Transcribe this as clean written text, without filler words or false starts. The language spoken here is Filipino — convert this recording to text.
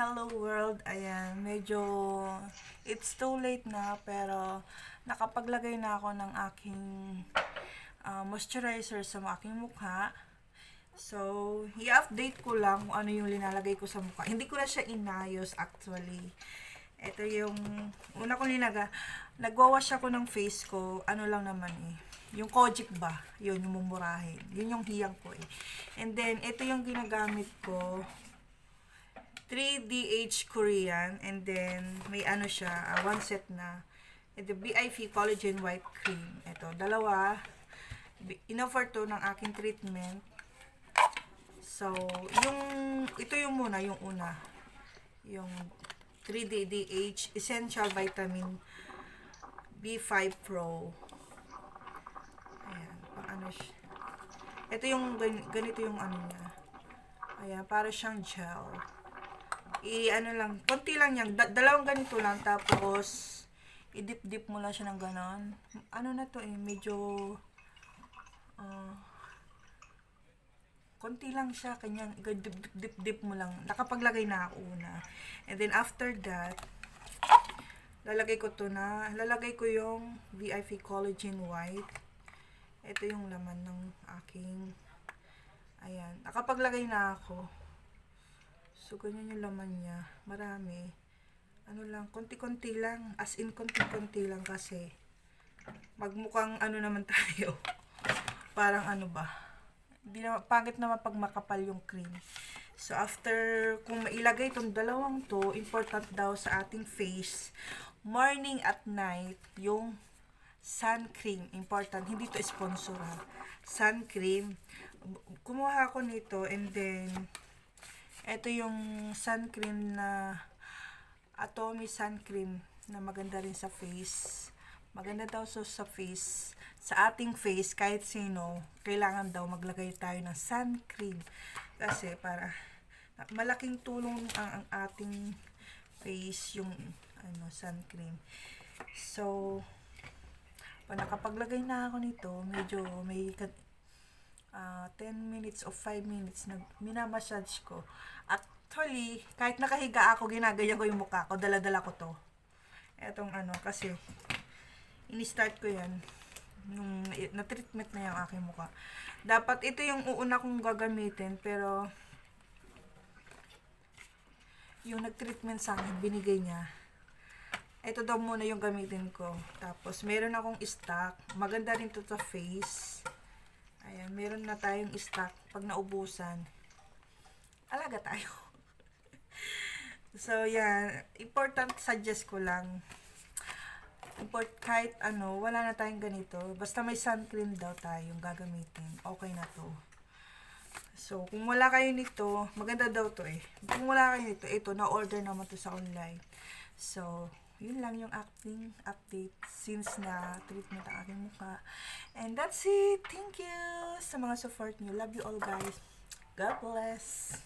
hello world. Ayan, medyo it's too late na pero nakapaglagay na ako ng aking moisturizer sa aking mukha. So, i-update ko lang kung ano yung linalagay ko sa mukha. Hindi ko na siya inayos actually. Ito yung una kong nagwawash ako ng face ko. Ano lang naman eh. Yung Kojic ba? Yun, yung mumurahin. Yun yung hiyang ko eh. And then, ito yung ginagamit ko. 3DH Korean. And then, may ano siya, one set na. Ito, BIF Collagen White Cream. Ito, dalawa. In-offer to ng aking treatment. So, ito yung muna, yung una. Yung 3DH Essential Vitamin B5 Pro. Ayan, ano siya. Ito yung, ganito yung ano niya. Ayan, para siyang gel. Ano lang, konti lang yan. Dalawang ganito lang, tapos, i-dip-dip mo lang siya ng ganon. Ano na to eh, medyo, konti lang siya, kanyang, dip-dip mo lang. Nakapaglagay na ako una. And then, after that, lalagay ko yung VIP Collagen White. Ito yung laman ng aking, ayan, nakapaglagay na ako. So, ganyan yung laman niya. Marami. Ano lang, konti-konti lang. As in, konti-konti lang kasi magmukhang ano naman tayo. Parang ano ba. Hindi na, pangit naman pag makapal yung cream. So, after, kung mailagay itong dalawang to, important daw sa ating face, morning at night, yung sun cream. Important. Hindi to sponsor ha. Sun cream. Kumuha ako nito and then, ito yung sun cream na Atomy sun cream na maganda rin sa face. Maganda daw sa face. Sa ating face, kahit sino, kailangan daw maglagay tayo ng sun cream. Kasi para malaking tulong ang ating face yung sun cream. So, pag nakapaglagay na ako nito, medyo may 10 minutes o 5 minutes na minamassage ko. Actually, kahit nakahiga ako, ginagayan ko yung mukha ko, dala-dala ko to. Etong kasi ini-start ko yan nung na-treatment na yung aking mukha. Dapat ito yung uuna kong gagamitin, pero yung nag-treatment sa akin, binigay niya. Ito daw muna yung gamitin ko. Tapos, meron akong stock. Maganda rin to sa face. Ayan, meron na tayong stock. Pag naubusan, alaga tayo. So, yan. Important, suggest ko lang. Kahit wala na tayong ganito. Basta may sun cream daw tayong gagamitin. Okay na to. So, kung wala kayo nito, maganda daw to eh. Kung wala kayo nito, ito, na-order naman to sa online. So, yun lang yung acting update since na treatment ang aking mukha. And that's it. Thank you sa mga support nyo. Love you all guys. God bless.